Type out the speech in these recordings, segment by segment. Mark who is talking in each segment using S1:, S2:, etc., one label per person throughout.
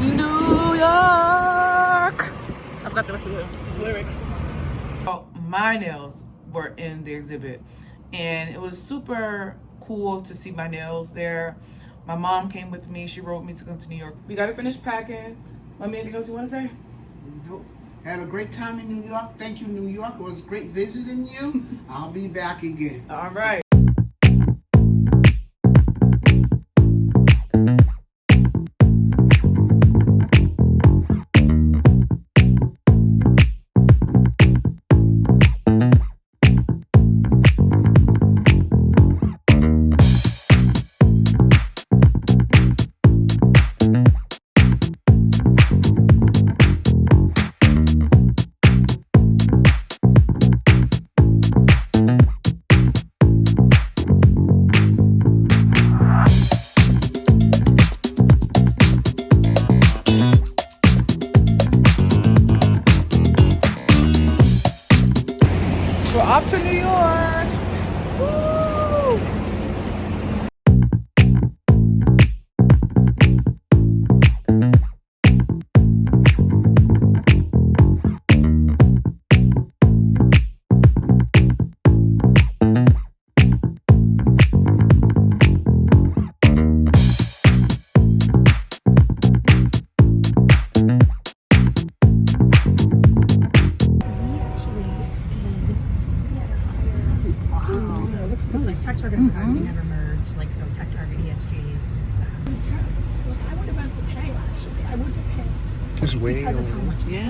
S1: New York. I forgot the rest of the lyrics. My nails were in the exhibit, and it was super cool to see my nails there. My mom came with me. She rode me to come to New York. We got to finish packing. Mommy, anything else you want to say?
S2: Nope. Had a great time in New York. Thank you, New York. It was great visiting you. I'll be back again.
S1: All right. We're off to New York. Woo!
S3: Tech Target and Harlem never merged, like so Tech Target, ESG. I would have went for K actually. I would have paid.
S2: Just waiting.
S3: Because of how much.
S1: Yeah.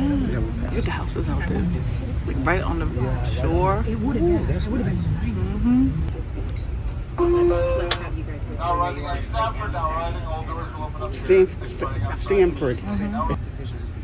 S1: Look at the houses out there. Like right on the shore.
S3: It would have been. It would have been nice. Let's have you guys go.
S2: Stanford.
S3: Decisions.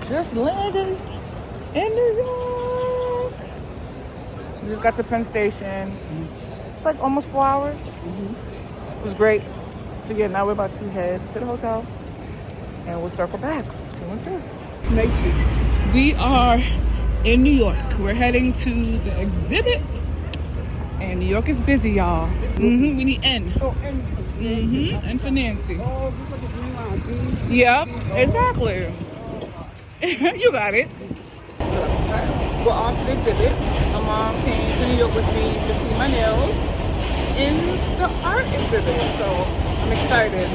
S1: Just landed in New York. We just got to Penn Station. It's like almost 4 hours. It was great. So yeah, now we're about to head to the hotel and we'll circle back 2 and 2.
S2: Macy.
S1: We are in New York. We're heading to the exhibit. And New York is busy, y'all. We need N.
S2: Oh, and
S1: N for Nancy.
S2: oh, look at the green line.
S1: Yep, exactly. You got it. We're off to the exhibit. My mom came to New York with me to see my nails in the art exhibit, so I'm excited.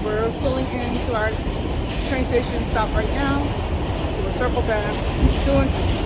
S1: We're pulling into our train station stop right now, so we'll circle back 2 and 2.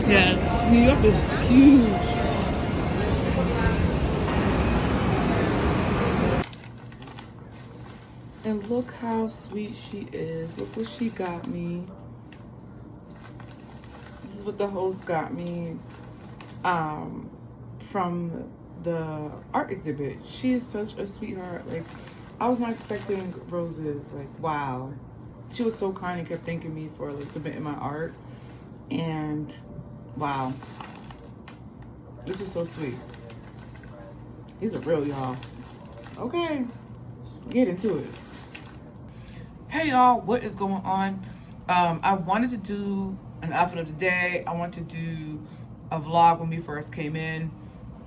S1: Yeah, New York is huge. And look how sweet she is. Look what she got me. This is what the host got me from the art exhibit. She is such a sweetheart. Like, I was not expecting roses. Like, wow. She was so kind and kept thanking me for like submitting my art. And wow. This is so sweet. These are real, y'all. Okay. Get into it. Hey y'all, what is going on? I wanted to do an outfit of the day. I wanted to do a vlog when we first came in,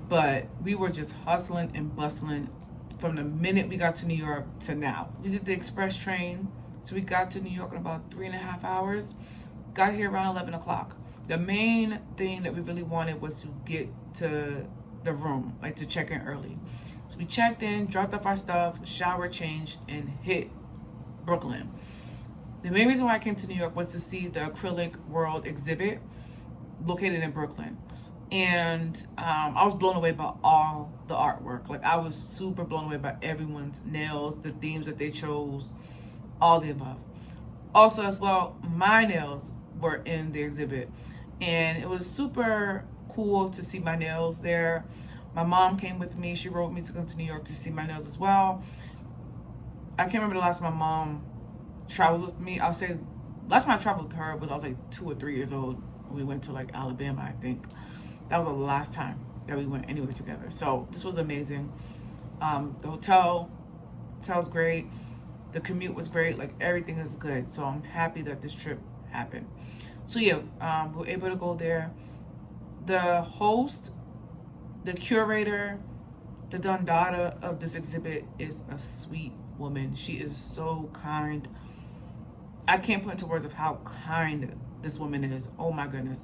S1: but we were just hustling and bustling from the minute we got to New York to now. We did the express train, so we got to New York in about 3.5 hours. Got here around 11 o'clock. The main thing that we really wanted was to get to the room, like to check in early. So we checked in, dropped off our stuff, shower, changed, and hit Brooklyn. The main reason why I came to New York was to see the Acrylic World Exhibit located in Brooklyn. And I was blown away by all the artwork. Like, I was super blown away by everyone's nails, the themes that they chose, all the above. Also, as well, my nails were in the exhibit. And it was super cool to see my nails there. My mom came with me. She rode me to come to New York to see my nails as well. I can't remember the last time my mom traveled with me. I'll say last time I traveled with her was I was like 2 or 3 years old. We went to like Alabama, I think. That was the last time that we went anywhere together. So this was amazing. The hotel's great. The commute was great. Like, everything is good. So I'm happy that this trip happened. So yeah, we were able to go there. The host, the curator, the Dondada of this exhibit is a sweet woman. She is so kind. I can't put into words of how kind this woman is. Oh my goodness.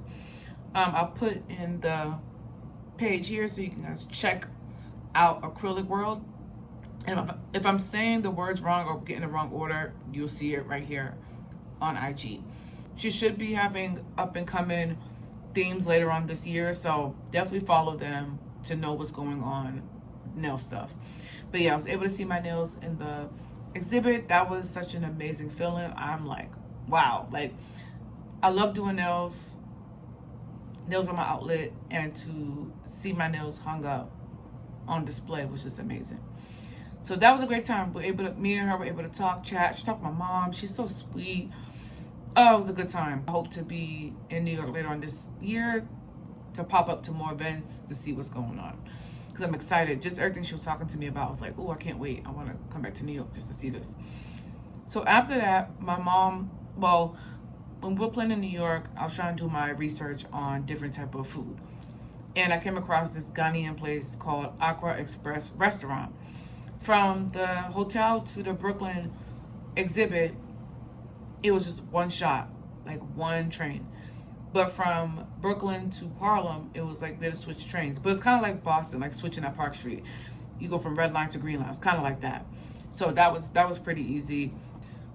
S1: I'll put in the page here so you can guys check out Acrylic World. And if I'm saying the words wrong or getting the wrong order, you'll see it right here on IG. She should be having up and coming themes later on this year, so definitely follow them to know what's going on, nail stuff. But yeah, I was able to see my nails in the exhibit. That was such an amazing feeling. I'm like, wow. Like, I love doing nails. Nails are my outlet, and to see my nails hung up on display was just amazing. So that was a great time. Me and her were able to talk, chat. She talked to my mom. She's so sweet. Oh, it was a good time. I hope to be in New York later on this year to pop up to more events to see what's going on. Because I'm excited. Just everything she was talking to me about, I was like, oh, I can't wait. I want to come back to New York just to see this. So after that, my mom, well, when we were playing in New York, I was trying to do my research on different type of food. And I came across this Ghanaian place called Accra Express restaurant. From the hotel to the Brooklyn exhibit, it was just one shot, like one train. But from Brooklyn to Harlem, it was like we had to switch trains. But it's kind of like Boston, like switching at Park Street. You go from red line to green line. It's kind of like that. So that was pretty easy.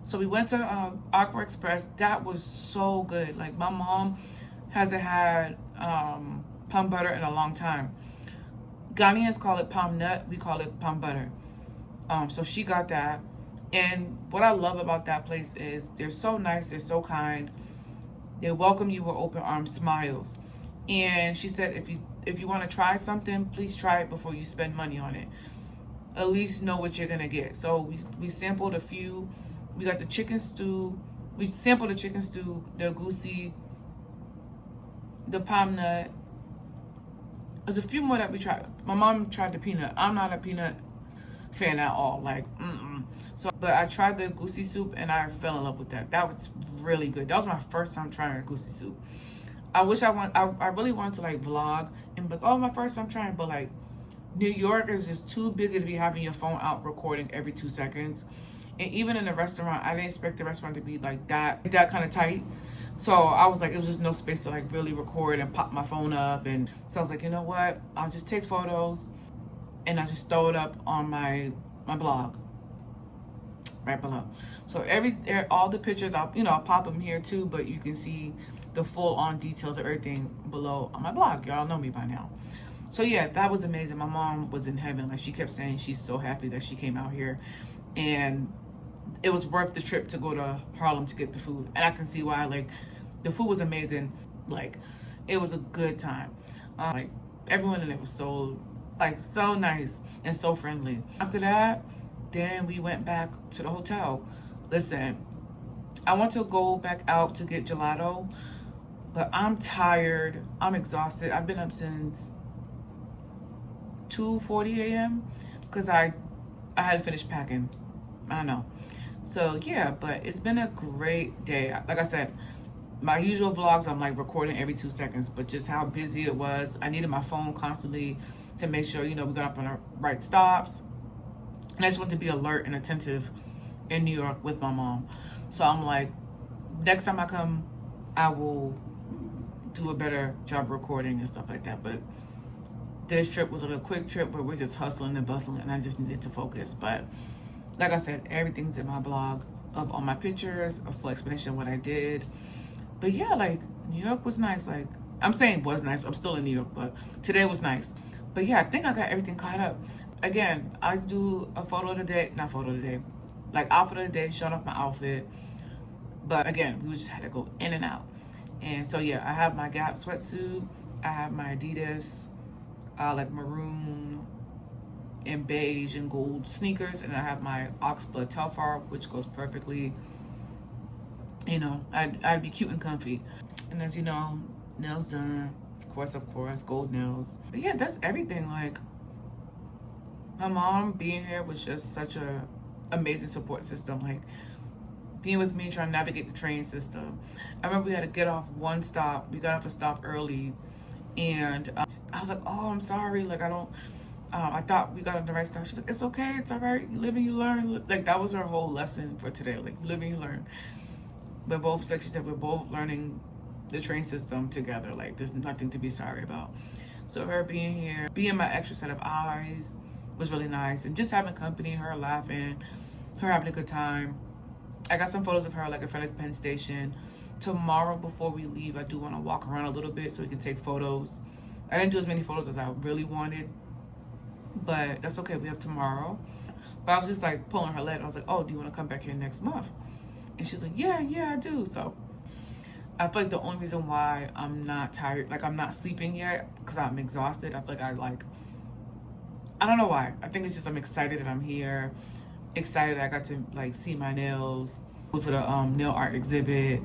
S1: So we went to Accra Express. That was so good. Like, my mom hasn't had palm butter in a long time. Ghanaians call it palm nut. We call it palm butter. So she got that. And what I love about that place is they're so nice. They're so kind. They welcome you with open arms, smiles. And she said, if you want to try something, please try it before you spend money on it. At least know what you're going to get. So we sampled a few. We got the chicken stew. We sampled the chicken stew, the goosey, the palm nut. There's a few more that we tried. My mom tried the peanut. I'm not a peanut fan at all. Like, So, but I tried the goosey soup and I fell in love with that. That was really good. That was my first time trying a goosey soup. I really wanted to like vlog and be like, oh, my first time trying, but like, New York is just too busy to be having your phone out recording every 2 seconds. And even in the restaurant, I didn't expect the restaurant to be like that kind of tight. So I was like, it was just no space to like really record and pop my phone up. And so I was like, you know what? I'll just take photos and I just throw it up on my blog right below. So all the pictures, I'll pop them here too, but you can see the full-on details of everything below on my blog. Y'all know me by now. So yeah, that was amazing. My mom was in heaven. Like, she kept saying she's so happy that she came out here, and it was worth the trip to go to Harlem to get the food. And I can see why. Like, the food was amazing. Like, it was a good time. Like, everyone in it was so nice and so friendly. After that, then we went back to the hotel. Listen, I want to go back out to get gelato, but I'm tired. I'm exhausted. I've been up since 2:40 a.m. because I had to finish packing. I know. So yeah, but it's been a great day. Like I said, my usual vlogs, I'm like recording every 2 seconds, but just how busy it was. I needed my phone constantly to make sure, you know, we got up on the right stops. And I just want to be alert and attentive in New York with my mom. So I'm like, next time I come, I will do a better job recording and stuff like that. But this trip was like a quick trip where we're just hustling and bustling, and I just needed to focus. But like I said, everything's in my blog of all my pictures, a full explanation of what I did. But yeah, like, New York was nice. Like, I'm saying was nice. I'm still in New York, but today was nice. But yeah, I think I got everything caught up. Again, I do a photo of the day, not photo of the day, like outfit of the day, showing off my outfit. But again, we just had to go in and out. And so yeah, I have my Gap sweatsuit. I have my Adidas, like maroon and beige and gold sneakers. And I have my Oxblood Telfar, which goes perfectly. You know, I'd be cute and comfy. And as you know, nails done. Of course, gold nails. But yeah, that's everything. Like, my mom being here was just such a amazing support system. Like, being with me, trying to navigate the train system. I remember we had to get off one stop. We got off a stop early, and I was like, oh, I'm sorry. Like, I thought we got on the right stop. She's like, it's okay, it's all right. You live and you learn. Like, that was her whole lesson for today. Like, you live and you learn. We're both, like she said, we're both learning the train system together. Like, there's nothing to be sorry about. So her being here, being my extra set of eyes was really nice. And just having company, her laughing, her having a good time. I got some photos of her like in front of the Penn Station. Tomorrow before we leave, I do want to walk around a little bit so we can take photos. I didn't do as many photos as I really wanted, but that's okay, we have tomorrow. But I was just like pulling her leg. I was like, oh, do you want to come back here next month? And she's like, yeah, I do. So I feel like the only reason why I'm not tired, like I'm not sleeping yet, because I'm exhausted. I feel like I don't know why. I think it's just I'm excited that I'm here. Excited that I got to like see my nails, go to the nail art exhibit.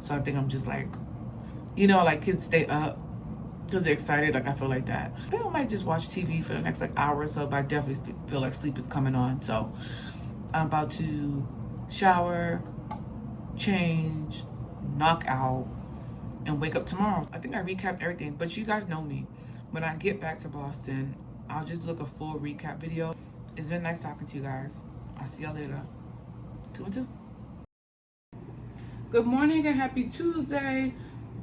S1: So I think I'm just like, you know, like kids stay up because they're excited. Like I feel like that. I think I might just watch TV for the next like hour or so, but I definitely feel like sleep is coming on. So I'm about to shower, change, knock out, and wake up tomorrow. I think I recapped everything, but you guys know me. When I get back to Boston, I'll just look a full recap video. It's been nice talking to you guys. I'll see y'all later. 2 and 2. Good morning and happy Tuesday.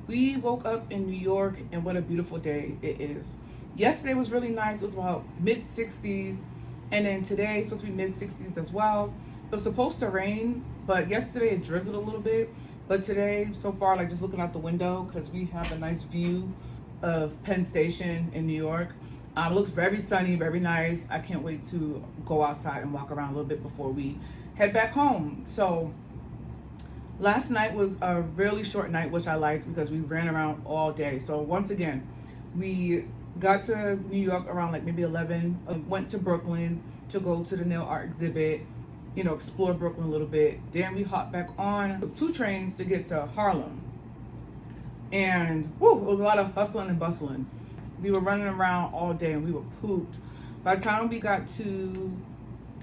S1: We woke up in New York, and what a beautiful day it is. Yesterday was really nice. It was about mid-60s, and then today it's supposed to be mid-60s as well. It was supposed to rain, but yesterday it drizzled a little bit. But today, so far, like just looking out the window, because we have a nice view of Penn Station in New York. It looks very sunny, very nice. I can't wait to go outside and walk around a little bit before we head back home. So last night was a really short night, which I liked because we ran around all day. So once again, we got to New York around like maybe 11, went to Brooklyn to go to the nail art exhibit, you know, explore Brooklyn a little bit. Then we hopped back on 2 trains to get to Harlem. And whew, it was a lot of hustling and bustling. We were running around all day and we were pooped. By the time we got to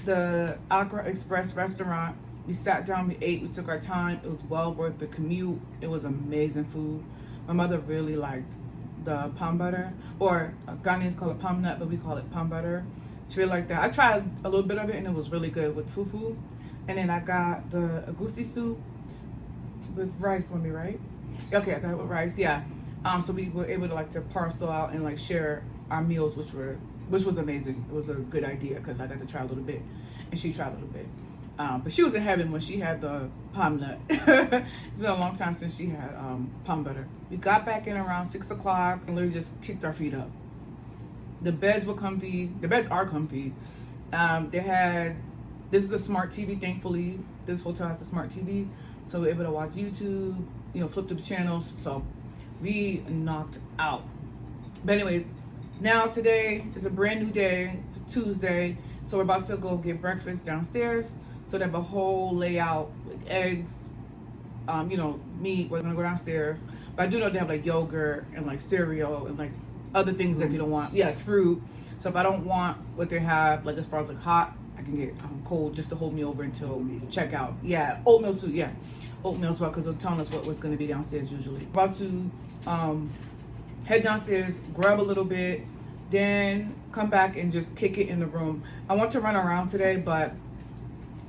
S1: the Accra Express restaurant, we sat down, we ate, we took our time. It was well worth the commute. It was amazing food. My mother really liked the palm butter, or Ghanaians call it palm nut, but we call it palm butter. She really liked that. I tried a little bit of it and it was really good with fufu. And then I got the agusi soup with rice with me, right? Okay, I got it with rice, yeah. So we were able to like to parcel out and like share our meals, which was amazing. It was a good idea because I got to try a little bit and she tried a little bit. But she was in heaven when she had the palm nut. It's been a long time since she had palm butter. We got back in around 6 o'clock and literally just kicked our feet up. The beds were comfy. The beds are comfy. This is a smart TV, thankfully. This hotel has a smart TV. So we're able to watch YouTube, you know, flip through the channels. So we knocked out. But anyways, now today is a brand new day. It's a Tuesday. So we're about to go get breakfast downstairs. So they have a whole layout, like eggs, you know, meat. We're gonna go downstairs. But I do know they have like yogurt and like cereal and like other things that you don't want. Yeah, it's fruit. So if I don't want what they have, like as far as like hot, I can get cold just to hold me over until checkout. Yeah, oatmeal too, yeah. Oatmeal as well, because they're telling us what was gonna be downstairs usually. About to head downstairs, grab a little bit, then come back and just kick it in the room. I want to run around today, but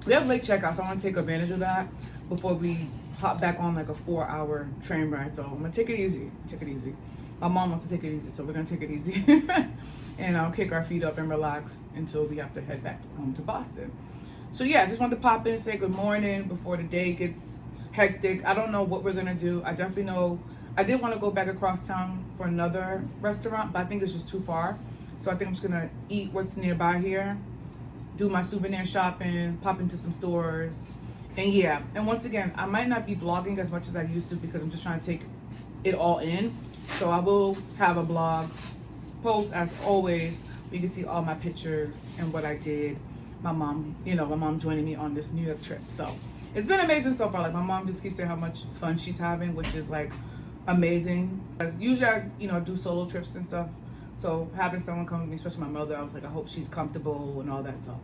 S1: we have late checkout, so I want to take advantage of that before we hop back on like a 4-hour train ride. So I'm gonna take it easy. My mom wants to take it easy, so we're gonna take it easy. And I'll kick our feet up and relax until we have to head back home to Boston. So yeah, I just wanted to pop in and say good morning before the day gets hectic. I don't know what we're gonna do. I definitely know I did want to go back across town for another restaurant, but I think it's just too far. So I think I'm just gonna eat what's nearby here, do my souvenir shopping, pop into some stores, and yeah. And once again, I might not be vlogging as much as I used to because I'm just trying to take it all in. So I will have a blog post as always. You can see all my pictures and what I did. My mom, you know, my mom joining me on this New York trip. So it's been amazing so far. Like my mom just keeps saying how much fun she's having, which is like amazing. As usually I, you know, do solo trips and stuff. So having someone come with me, especially my mother, I was like, I hope she's comfortable and all that. So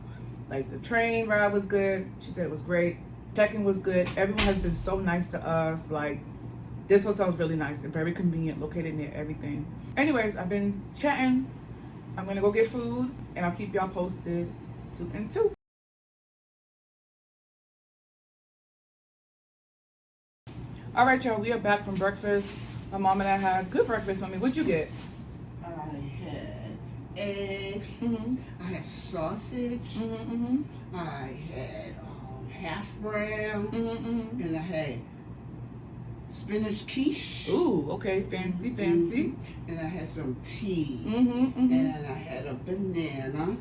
S1: like the train ride was good. She said it was great. Check-in was good. Everyone has been so nice to us. Like this hotel is really nice and very convenient, located near everything. Anyways, I've been chatting. I'm gonna go get food and I'll keep y'all posted 2 and 2. All right, y'all, we are back from breakfast. My mom and I had good breakfast. Mommy, what'd you get?
S2: I had eggs. I had sausage. I had hash brown. And I had spinach quiche.
S1: Ooh, okay, fancy.
S2: And I had some tea. And I had a banana.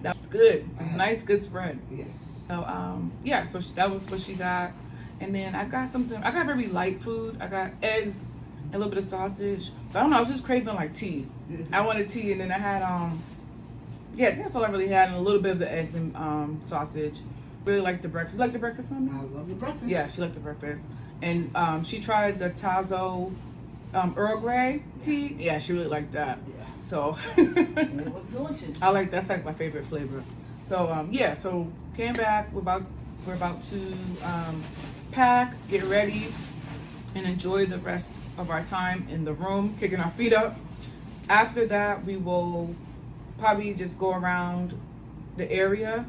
S1: That was good. Nice, good spread.
S2: Yes.
S1: So yeah, so that was what she got. And then I got something. I got very light food. I got eggs and a little bit of sausage. But I don't know. I was just craving like tea. I wanted tea, and then I had yeah, that's all I really had, and a little bit of the eggs and sausage. Really liked the breakfast. You like the breakfast, Mommy?
S2: I love the breakfast.
S1: Yeah, she liked the breakfast. And she tried the Tazo Earl Grey tea. Yeah, she really liked that.
S2: Yeah.
S1: So
S2: It was delicious.
S1: that's like my favorite flavor. So yeah, so came back. We're about to pack, get ready, and enjoy the rest of our time in the room, kicking our feet up. After that, we will probably just go around the area.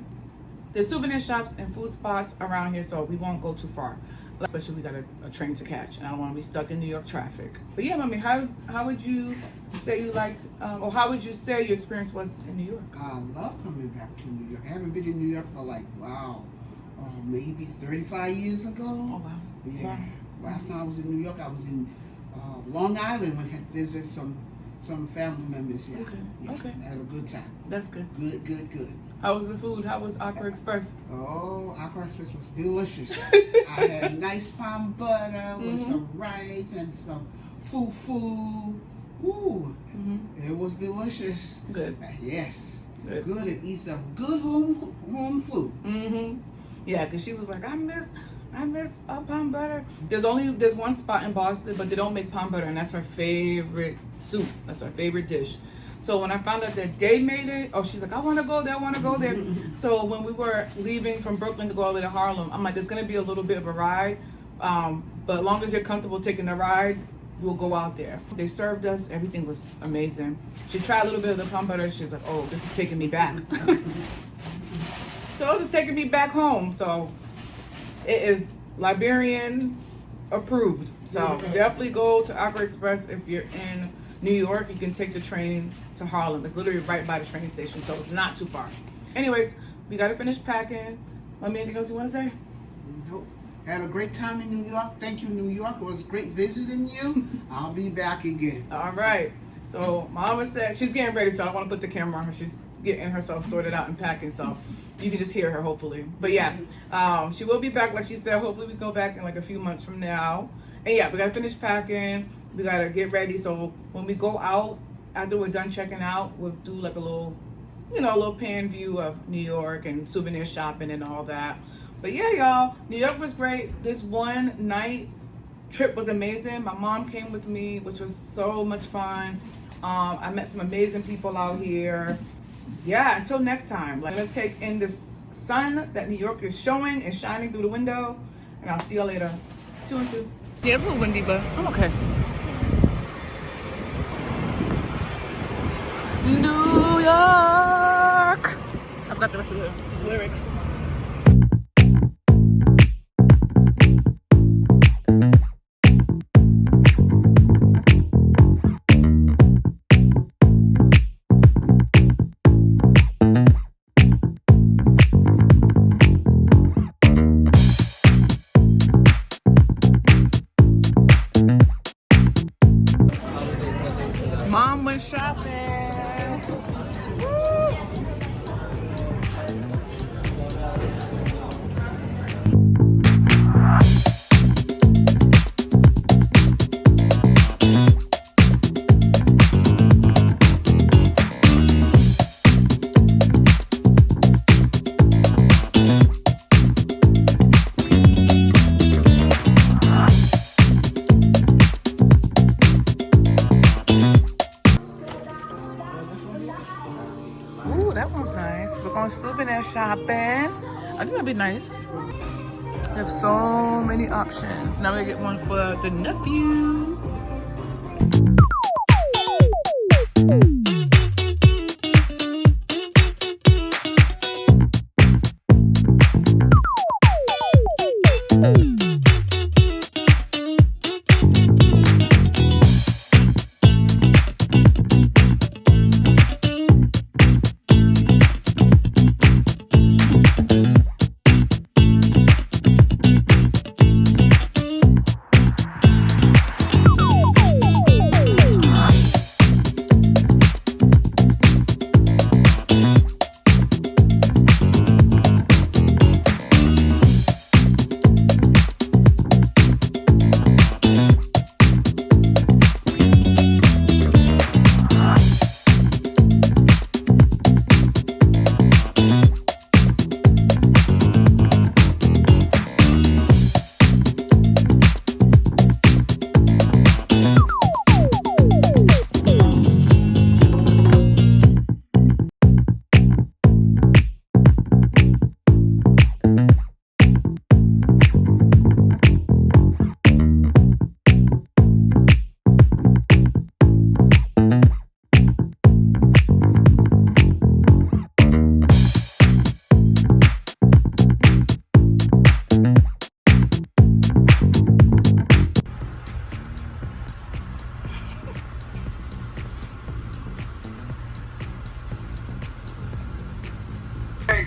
S1: There's souvenir shops and food spots around here, so we won't go too far. Especially we got a train to catch, and I don't want to be stuck in New York traffic. But yeah, Mommy, how would you say you liked, or how would you say your experience was in New York?
S2: I love coming back to New York. I haven't been in New York for like, maybe 35 years ago.
S1: Oh, wow.
S2: Yeah. Wow. Last time I was in New York, I was in Long Island when I had visited some family members here.
S1: Okay.
S2: Yeah,
S1: Okay.
S2: I had a good time.
S1: That's good.
S2: Good.
S1: How was the food? How was Accra Express?
S2: Oh, Accra Express was delicious. I had nice palm butter with some rice and some fufu. Ooh, it was delicious.
S1: Good.
S2: Yes.
S1: Good.
S2: Good. It eats some good home food.
S1: Yeah, because she was like, I miss palm butter. There's one spot in Boston, but they don't make palm butter, and that's her favorite soup. That's her favorite dish. So when I found out that they made it, she's like, I want to go there. So when we were leaving from Brooklyn to go all the way to Harlem, I'm like, there's going to be a little bit of a ride. But as long as you're comfortable taking the ride, we'll go out there. They served us. Everything was amazing. She tried a little bit of the palm butter. She's like, oh, this is taking me back. So this is taking me back home. So it is Liberian approved. So definitely go to Accra Express if you're in New York. You can take the train to Harlem. It's literally right by the train station, so it's not too far. Anyways, we gotta finish packing. Mommy, anything else you want to say?
S2: Nope. Had a great time in New York. Thank you, New York. It was great visiting you. I'll be back again.
S1: All right. So Mama said she's getting ready, so I don't want to put the camera on her. She's getting herself sorted out and packing, so you can just hear her hopefully. But yeah, she will be back, like she said. Hopefully we go back in like a few months from now. And yeah, we gotta finish packing. We gotta get ready. So when we go out, after we're done checking out, we'll do like a little, a little pan view of New York and souvenir shopping and all that. But yeah, y'all, New York was great. This one night trip was amazing. My mom came with me, which was so much fun. I met some amazing people out here. Yeah, until next time, I'm gonna take in this sun that New York is showing and shining through the window, and I'll see y'all later. 2 and 2. Yeah, it's a little windy, but I'm okay. New York. I forgot the rest of the lyrics. Mom went shopping. Woo. Ooh, that one's nice. We're going souvenir shopping. I think that'd be nice. We have so many options. Now we get one for the nephew.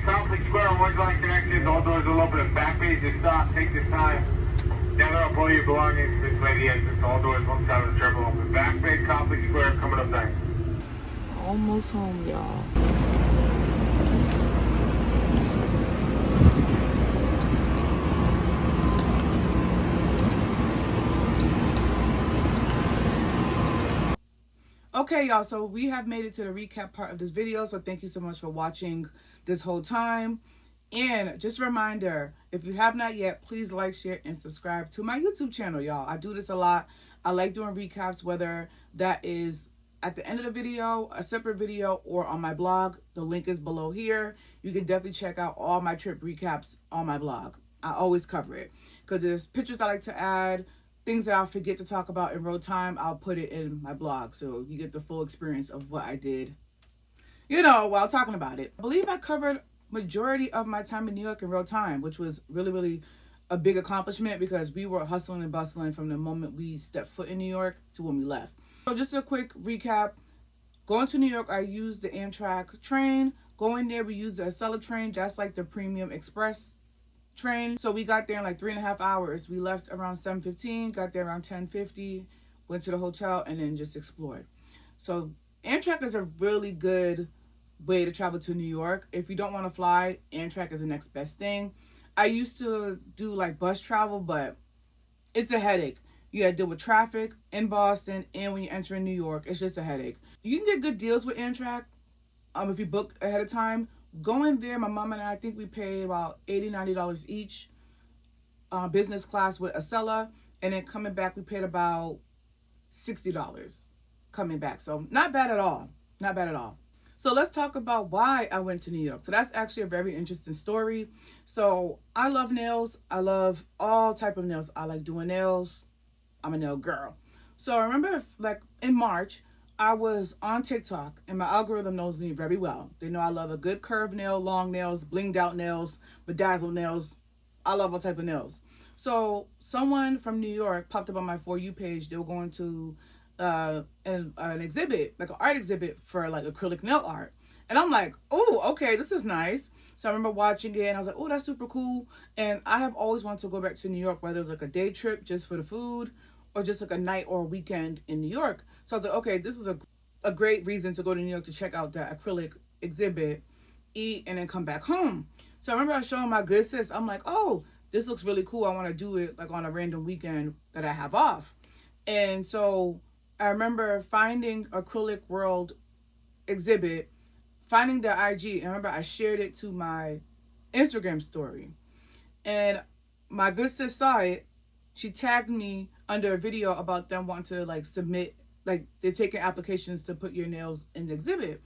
S4: Accrylic World, one-line connections, all doors will open and back page is stopped. Take this time. Gather up all your belongings. This way the exits, all doors, one side of the terminal open. Back page, Accrylic Square, coming up next.
S1: Almost home, y'all. Okay, y'all, so we have made it to the recap part of this video, so thank you so much for watching this whole time. And just a reminder, if you have not yet, please like, share, and subscribe to my YouTube channel, y'all. I do this a lot. I like doing recaps, whether that is at the end of the video, a separate video, or on my blog. The link is below here. You can definitely check out all my trip recaps on my blog. I always cover it because there's pictures I like to add, things that I'll forget to talk about in real time. I'll put it in my blog so you get the full experience of what I did, while talking about it. I believe I covered majority of my time in New York in real time, which was really, really a big accomplishment because we were hustling and bustling from the moment we stepped foot in New York to when we left. So just a quick recap. Going to New York, I used the Amtrak train. going there, we used the Acrylic train. That's like the premium express train. So we got there in like 3.5 hours. We left around 7:15, got there around 10:50, went to the hotel, and then just explored. So Amtrak is a really good way to travel to New York. If you don't want to fly, Amtrak is the next best thing. I used to do like bus travel, but it's a headache. You gotta deal with traffic in Boston, and when you enter in New York, it's just a headache. You can get good deals with Amtrak if you book ahead of time. Going there, my mom and I think we paid about $80-$90 each, business class with Acela, and then coming back we paid about $60 coming back. So not bad at all. Not bad at all. So let's talk about why I went to New York. So that's actually a very interesting story. So I love nails. I love all type of nails. I like doing nails. I'm a nail girl. So I remember like in March, I was on TikTok, and my algorithm knows me very well. They know I love a good curved nail, long nails, blinged out nails, bedazzled nails. I love all type of nails. So someone from New York popped up on my For You page. They were going to an exhibit, like an art exhibit for like acrylic nail art. And I'm like, oh, okay, this is nice. So I remember watching it and I was like, oh, that's super cool. And I have always wanted to go back to New York, whether it was like a day trip just for the food or just like a night or a weekend in New York. So I was like, okay, this is a great reason to go to New York to check out the acrylic exhibit, eat, and then come back home. So I remember I was showing my good sis, I'm like, oh, this looks really cool. I want to do it like on a random weekend that I have off. And so I remember finding Acrylic World Exhibit, finding the IG, and I remember I shared it to my Instagram story. And my good sis saw it. She tagged me under a video about them wanting to like submit, like they're taking applications to put your nails in the exhibit.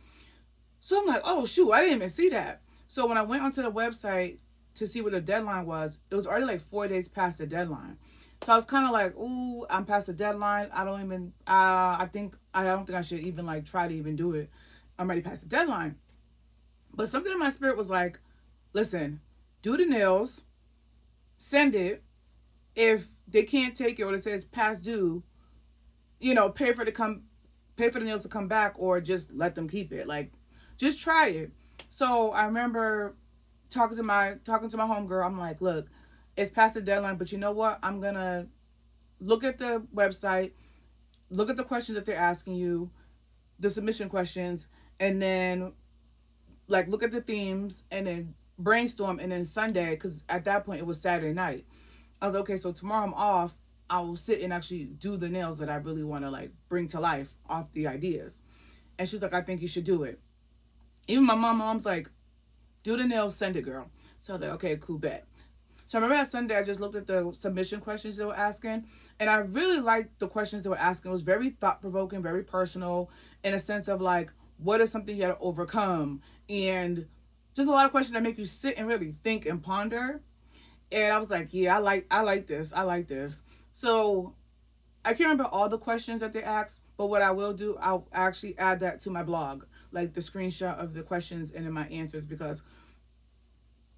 S1: So I'm like, oh shoot, I didn't even see that. So when I went onto the website to see what the deadline was, it was already like 4 days past the deadline. So I was kind of like, ooh, I'm past the deadline. I don't think I should even like try to even do it. I'm already past the deadline. But something in my spirit was like, listen, do the nails, send it. If they can't take it or it says past due, pay for the nails to come back, or just let them keep it. Like, just try it. So I remember talking to my homegirl. I'm like, look, it's past the deadline, but you know what? I'm gonna look at the website, look at the questions that they're asking you, the submission questions, and then like look at the themes and then brainstorm. And then Sunday, because at that point it was Saturday night, I was okay, so tomorrow I'm off. I will sit and actually do the nails that I really want to like bring to life off the ideas. And she's like, I think you should do it. Even my mom's like, do the nails, send it, girl. So I was like, okay, cool, bet. So I remember that Sunday I just looked at the submission questions they were asking, and I really liked the questions they were asking. It was very thought-provoking, very personal, in a sense of like, what is something you had to overcome? And just a lot of questions that make you sit and really think and ponder. And I was like, yeah, I like this. I like this. So I can't remember all the questions that they asked, but what I will do, I'll actually add that to my blog, like the screenshot of the questions and then my answers, because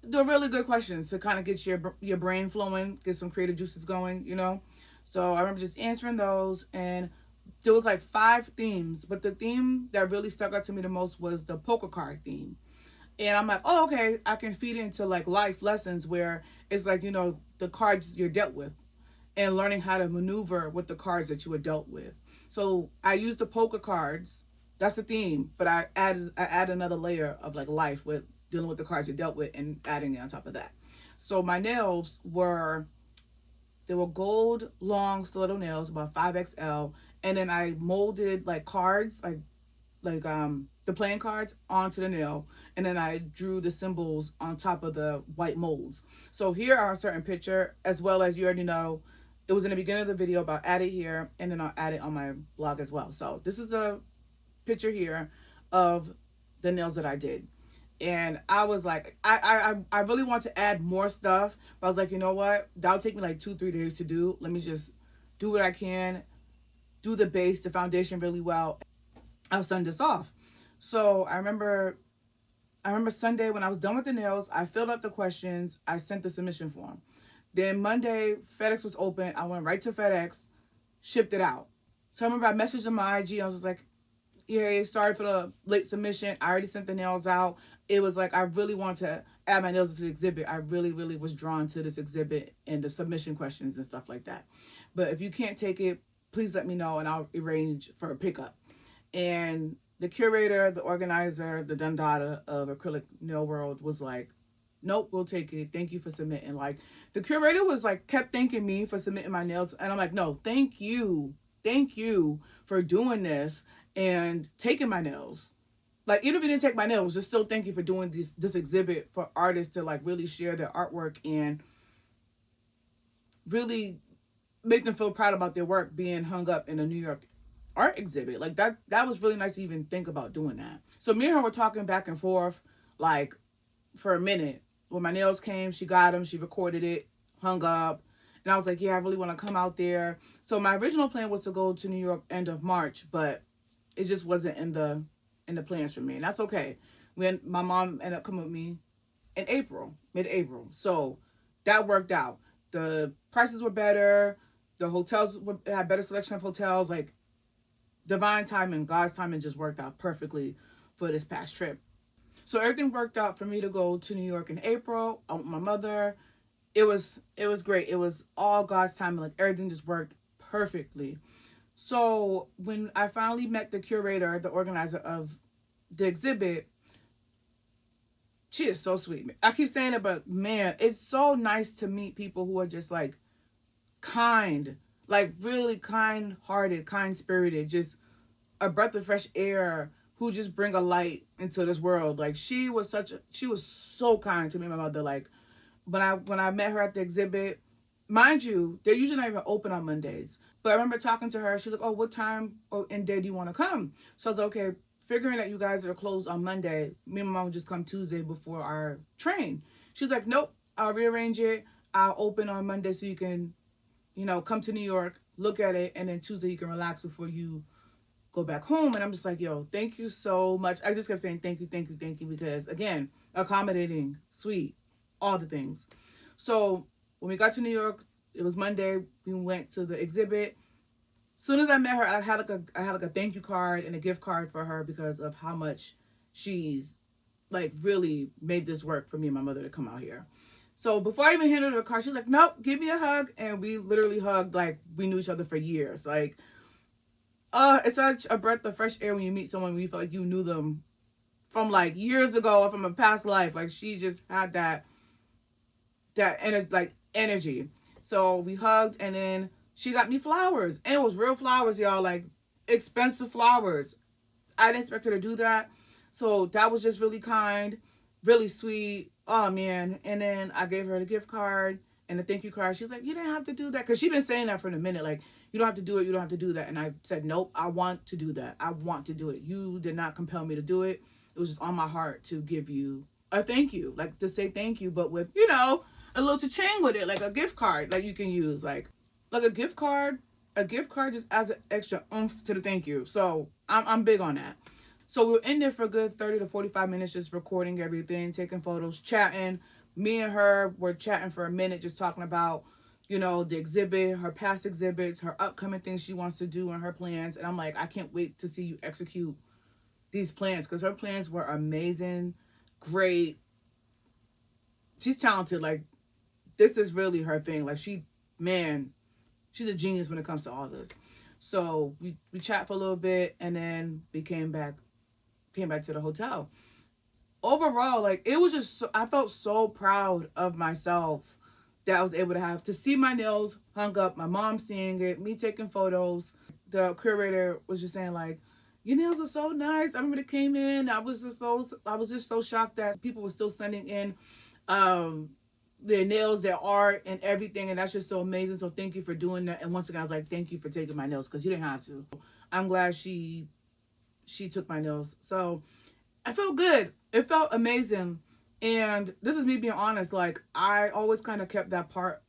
S1: they're really good questions to kind of get your brain flowing, get some creative juices going, So I remember just answering those, and there was like 5 themes, but the theme that really stuck out to me the most was the poker card theme. And I'm like, oh, okay, I can feed into like life lessons where it's like, the cards you're dealt with and learning how to maneuver with the cards that you were dealt with. So I used the poker cards. That's the theme, but I add another layer of like life with dealing with the cards you dealt with and adding it on top of that. So my nails were gold long stiletto nails, about 5XL, and then I molded like cards, like the playing cards onto the nail, and then I drew the symbols on top of the white molds. So here are a certain picture, as well as you already know, it was in the beginning of the video about add it here, and then I'll add it on my blog as well. So this is a picture here of the nails that I did. And I was like, I really want to add more stuff, but I was like, you know what? That'll take me like 2-3 days to do. Let me just do what I can, do the base, the foundation really well. I'll send this off. So I remember Sunday when I was done with the nails, I filled out the questions. I sent the submission form. Then Monday, FedEx was open. I went right to FedEx, shipped it out. So I remember I messaged on my IG. I was just like, yeah, sorry for the late submission. I already sent the nails out. It was like I really want to add my nails to the exhibit. I really, really was drawn to this exhibit and the submission questions and stuff like that. But if you can't take it, please let me know and I'll arrange for a pickup. And the curator, the organizer, the Dundada of Acrylic Nail World was like, nope, we'll take it. Thank you for submitting. Like, the curator was like, kept thanking me for submitting my nails. And I'm like, no, thank you. Thank you for doing this and taking my nails. Like, even if you didn't take my nails, just still thank you for doing this exhibit for artists to like really share their artwork and really make them feel proud about their work being hung up in a New York art exhibit. Like, that was really nice to even think about doing that. So me and her were talking back and forth like for a minute. When my nails came, she got them, she recorded it, hung up. And I was like, yeah, I really want to come out there. So my original plan was to go to New York end of March, but it just wasn't in the plans for me. And that's okay. When my mom ended up coming with me in April, mid-April. So that worked out. The prices were better. The hotels had better selection of hotels. Like, divine timing, God's timing just worked out perfectly for this past trip. So everything worked out for me to go to New York in April. I went with my mother. It was great. It was all God's timing. Like, everything just worked perfectly. So when I finally met the curator, the organizer of the exhibit, she is so sweet. I keep saying it, but man, it's so nice to meet people who are just like kind, like really kind-hearted, kind-spirited, just a breath of fresh air, who just bring a light into this world. Like, she was so kind to me and my mother. Like, when I met her at the exhibit, mind you, they're usually not even open on Mondays. But I remember talking to her. She's like, oh, what time and day do you want to come? So I was like, okay, figuring that you guys are closed on Monday, me and my mom would just come Tuesday before our train. She's like, nope, I'll rearrange it. I'll open on Monday so you can, come to New York, look at it, and then Tuesday you can relax before you go back home. And I'm just like, yo, thank you so much. I just kept saying thank you, thank you, thank you, because again, accommodating, sweet, all the things. So when we got to New York, it was Monday. We went to the exhibit. Soon as I met her, I had like a thank you card and a gift card for her because of how much she's like really made this work for me and my mother to come out here. So before I even handed her the card, she's like, nope, give me a hug. And we literally hugged like we knew each other for years. Like, it's such a breath of fresh air when you meet someone when you feel like you knew them from like years ago or from a past life. Like, she just had that energy. So we hugged, and then she got me flowers, and it was real flowers, y'all, like expensive flowers. I didn't expect her to do that. So that was just really kind, really sweet. Oh man. And then I gave her the gift card and the thank you card. She's like, you didn't have to do that. Cause she'd been saying that for a minute. Like, you don't have to do it. You don't have to do that. And I said, nope, I want to do that. I want to do it. You did not compel me to do it. It was just on my heart to give you a thank you, like to say thank you, but with, a little cha-ching with it, like a gift card, like you can use like a gift card just adds an extra oomph to the thank you. So I'm big on that. So we were in there for a good 30 to 45 minutes, just recording everything, taking photos, chatting. Me and her were chatting for a minute, just talking about, the exhibit, her past exhibits, her upcoming things she wants to do and her plans. And I'm like, I can't wait to see you execute these plans, because her plans were amazing, great. She's talented. Like, this is really her thing. Like, she's a genius when it comes to all this. So we chat for a little bit, and then we came back to the hotel. Overall, like, it was just, I felt so proud of myself that I was able to see my nails hung up, my mom seeing it, me taking photos. The curator was just saying, like, your nails are so nice. I remember they came in. I was just so shocked that people were still sending in their nails, their art, and everything, and that's just so amazing. So thank you for doing that. And once again, I was like, thank you for taking my nails, because you didn't have to. I'm glad she took my nails. So I felt good. It felt amazing. And this is me being honest. Like, I always kind of kept that part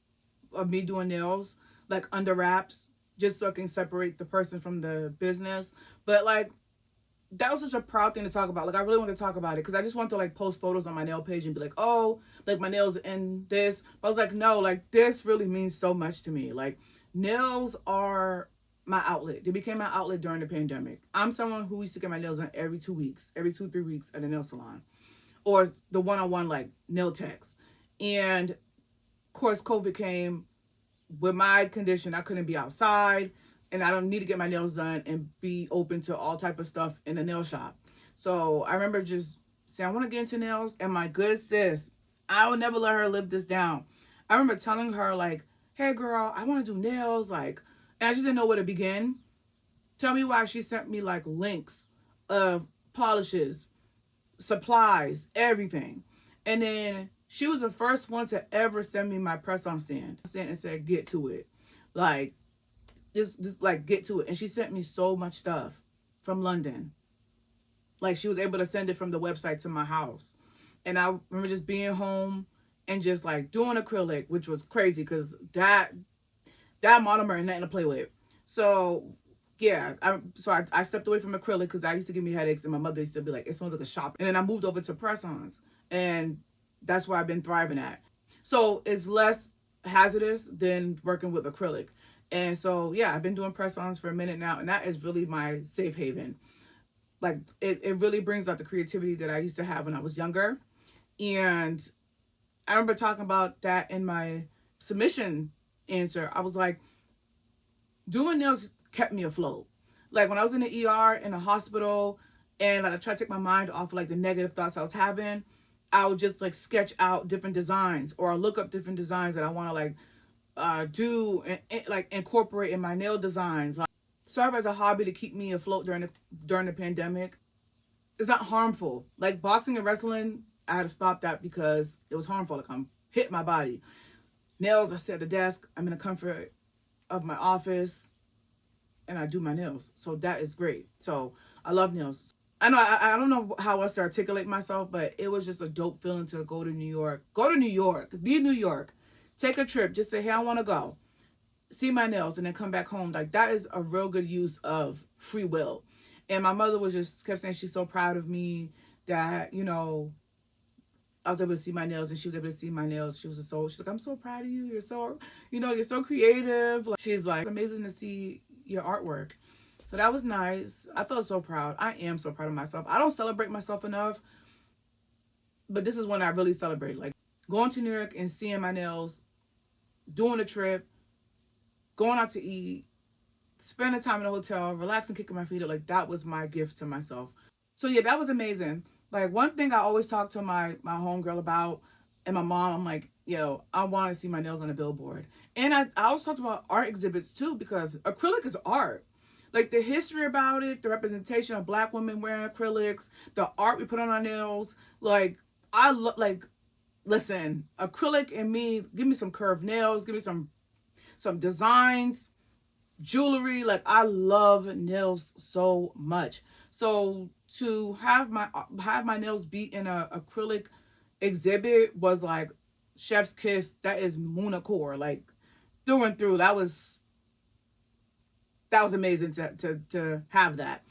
S1: of me doing nails like under wraps, just so I can separate the person from the business. But like, that was such a proud thing to talk about. Like, I really want to talk about it, because I just want to like post photos on my nail page and be like, oh, like my nails in this. But I was like, no, like, this really means so much to me. Like, nails are my outlet. They became my outlet during the pandemic. I'm someone who used to get my nails done every 2 weeks, every 2-3 weeks at a nail salon, or the one-on-one like nail techs. And of course, COVID came. With my condition, I couldn't be outside, and I don't need to get my nails done and be open to all type of stuff in a nail shop. So I remember just saying, I want to get into nails, and my good sis, I would never let her live this down. I remember telling her like, hey girl, I want to do nails, like, and I just didn't know where to begin. Tell me why. She sent me like links of polishes, supplies, everything. And then she was the first one to ever send me my press-on stand and said, get to it. Like, just like, get to it. And she sent me so much stuff from London. Like, she was able to send it from the website to my house. And I remember just being home and just like doing acrylic, which was crazy because that monomer ain't nothing to play with. So yeah, I stepped away from acrylic because I used to give me headaches, and my mother used to be like, it smells like a shop. And then I moved over to press-ons, and that's where I've been thriving at. So it's less hazardous than working with acrylic. And so yeah, I've been doing press-ons for a minute now, and that is really my safe haven. Like it really brings out the creativity that I used to have when I was younger. And I remember talking about that in my submission answer. I was like, doing nails kept me afloat. Like when I was in the ER in the hospital, and like I tried to take my mind off of like the negative thoughts I was having, I would just like sketch out different designs, or look up different designs that I want to like do and like incorporate in my nail designs. Like, serve as a hobby to keep me afloat during the pandemic. It's not harmful. Like boxing and wrestling, I had to stop that because it was harmful. Like I'm hit my body. Nails, I sit at the desk. I'm in the comfort of my office, and I do my nails. So that is great. So I love nails. I know I don't know how else to articulate myself, but it was just a dope feeling to go to New York. Go to New York. Be New York. Take a trip. Just say, hey, I want to go. See my nails, and then come back home. Like that is a real good use of free will. And my mother was just kept saying she's so proud of me that, you know, I was able to see my nails, and she was able to see my nails. She's like, I'm so proud of you. You're so, you know, you're so creative. Like, she's like, it's amazing to see your artwork. So that was nice. I felt so proud. I am so proud of myself. I don't celebrate myself enough, but this is when I really celebrate. Like going to New York and seeing my nails, doing a trip, going out to eat, spending time in a hotel, relaxing, kicking my feet up. Like that was my gift to myself. So yeah, that was amazing. Like one thing I always talk to my homegirl about, and my mom, I'm like, yo, I want to see my nails on a billboard. And I also talked about art exhibits too, because acrylic is art. Like the history about it, the representation of Black women wearing acrylics, the art we put on our nails. Like I look like, listen, acrylic and me, give me some curved nails, give me some designs, jewelry. Like I love nails so much. So to have my nails be in a acrylic exhibit was like chef's kiss. That is Muna core, like through and through. That was amazing to have that.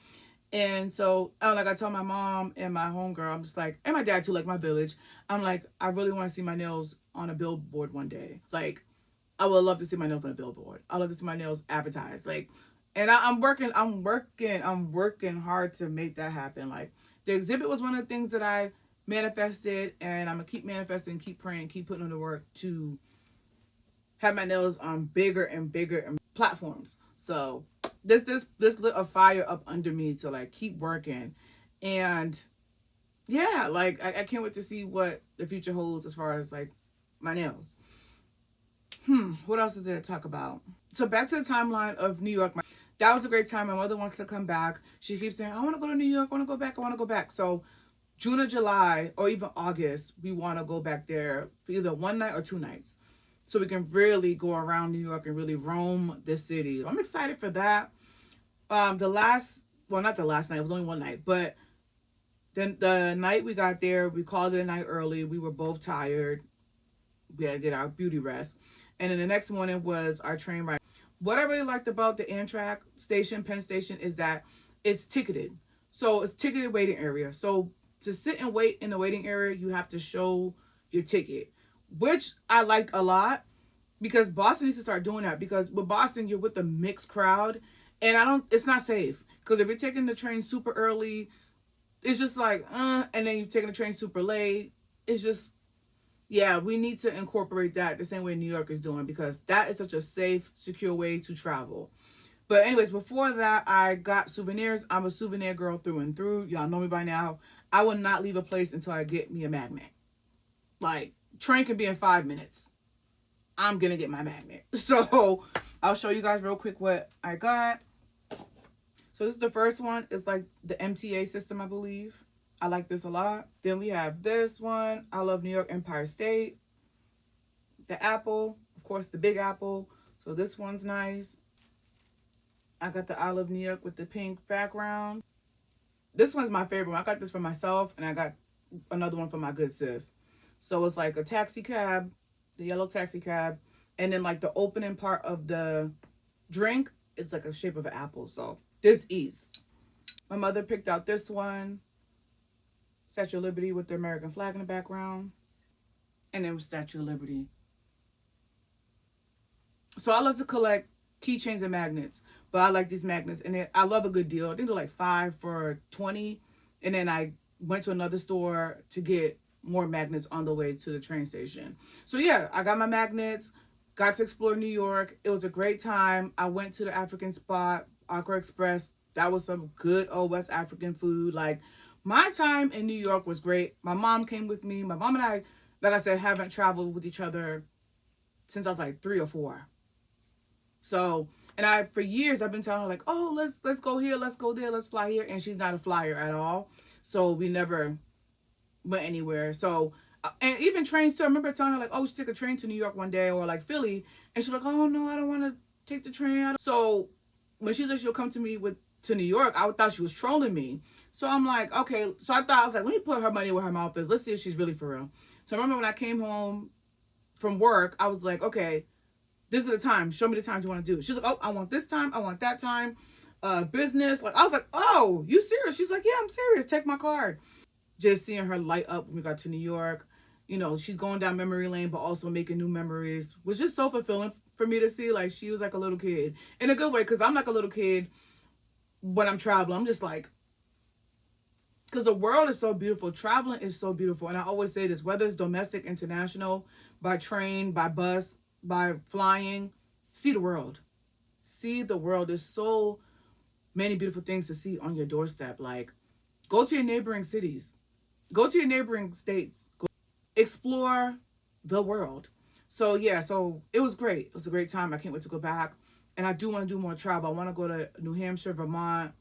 S1: And so like I told my mom and my homegirl, I'm just like, and my dad too, like my village, I'm like, I really want to see my nails on a billboard one day. Like I would love to see my nails on a billboard. I love to see my nails advertised. Like, and I'm working hard to make that happen. Like the exhibit was one of the things that I manifested, and I'm gonna keep manifesting, keep praying, keep putting in the work to have my nails on bigger and bigger platforms. So this lit a fire up under me to like keep working. And yeah, like I can't wait to see what the future holds as far as like my nails. What else is there to talk about? So back to the timeline of New York. That was a great time. My mother wants to come back. She keeps saying, I want to go to New York. I want to go back. So June or July or even August, we want to go back there for either one night or 2 nights, so we can really go around New York and really roam the city. I'm excited for that. Not the last night, it was only one night, but then the night we got there, we called it a night early. We were both tired. We had to get our beauty rest. And then the next morning was our train ride. What I really liked about the Amtrak station, Penn Station, is that it's ticketed. So it's ticketed waiting area. So to sit and wait in the waiting area, you have to show your ticket, which I like a lot, because Boston needs to start doing that. Because with Boston, you're with a mixed crowd, And it's not safe. Because if you're taking the train super early, it's just like, and then you're taking the train super late. It's just, yeah, we need to incorporate that the same way New York is doing, because that is such a safe, secure way to travel. But anyways, before that, I got souvenirs. I'm a souvenir girl through and through. Y'all know me by now. I will not leave a place until I get me a magnet. Like, train can be in 5 minutes. I'm going to get my magnet. So I'll show you guys real quick what I got. So this is the first one. It's like the MTA system, I believe. I like this a lot. Then we have this one. I love New York Empire State. The apple. Of course, the big apple. So this one's nice. I got the I love New York with the pink background. This one's my favorite one. I got this for myself, and I got another one for my good sis. So it's like a taxi cab, the yellow taxi cab, and then like the opening part of the drink, it's like a shape of an apple. So this ease. My mother picked out this one. Statue of Liberty with the American flag in the background. And then with Statue of Liberty. So I love to collect keychains and magnets. But I like these magnets. And I love a good deal. I think they're like 5 for $20. And then I went to another store to get more magnets on the way to the train station. So yeah, I got my magnets. Got to explore New York. It was a great time. I went to the African spot, Accra Express. That was some good old West African food. Like, my time in New York was great. My mom came with me. My mom and I, like I said, haven't traveled with each other since I was like 3 or 4. So, and for years, I've been telling her like, oh, let's go here, let's go there, let's fly here. And she's not a flyer at all. So we never went anywhere. So, and even trains too. I remember telling her like, oh, she took a train to New York one day, or like Philly. And she's like, oh no, I don't want to take the train. So when she said she'll come to me to New York, I thought she was trolling me. So I'm like, okay. So I was like, let me put her money where her mouth is. Let's see if she's really for real. So I remember when I came home from work, I was like, okay, this is the time. Show me the times you want to do. She's like, oh, I want this time. I want that time. Business. Like, I was like, oh, you serious? She's like, yeah, I'm serious. Take my card. Just seeing her light up when we got to New York. You know, she's going down memory lane, but also making new memories. Was just so fulfilling for me to see. Like, she was like a little kid. In a good way, because I'm like a little kid when I'm traveling. I'm just like, because the world is so beautiful. Traveling is so beautiful. And I always say this, whether it's domestic, international, by train, by bus, by flying, see the world. See the world. There's so many beautiful things to see on your doorstep. Like, go to your neighboring cities. Go to your neighboring states. Go explore the world. So yeah, so it was great. It was a great time. I can't wait to go back. And I do want to do more travel. I want to go to New Hampshire, Vermont,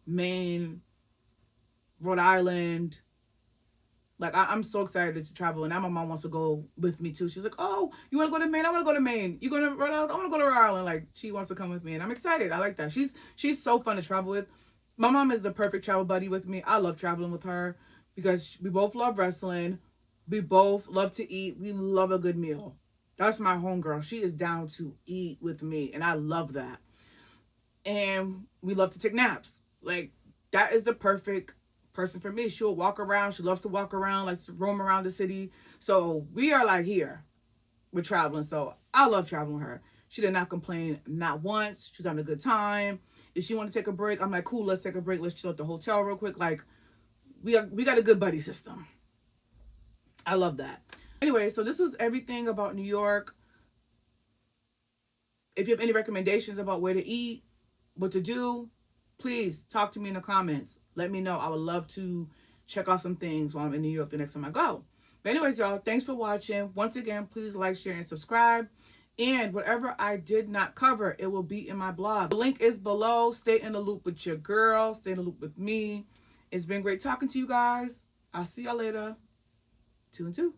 S1: Maine, Rhode Island. Like, I'm so excited to travel. And now my mom wants to go with me too. She's like, oh, you want to go to Maine? I want to go to Maine. You going to Rhode Island? I want to go to Rhode Island. Like, she wants to come with me. And I'm excited. I like that. She's so fun to travel with. My mom is the perfect travel buddy with me. I love traveling with her because we both love wrestling. We both love to eat. We love a good meal. That's my homegirl. She is down to eat with me. And I love that. And we love to take naps. Like, that is the perfect person for me. She'll walk around. She loves to walk around, likes to roam around the city. So we are like here with traveling. So I love traveling with her. She did not complain, not once. She was having a good time. If she want to take a break, I'm like, cool, let's take a break. Let's chill at the hotel real quick. Like, we got a good buddy system. I love that. Anyway, so this was everything about New York. If you have any recommendations about where to eat, what to do, please talk to me in the comments. Let me know. I would love to check out some things while I'm in New York the next time I go. But anyways, y'all, thanks for watching. Once again, please like, share, and subscribe. And whatever I did not cover, it will be in my blog. The link is below. Stay in the loop with your girl. Stay in the loop with me. It's been great talking to you guys. I'll see y'all later. 2 and 2.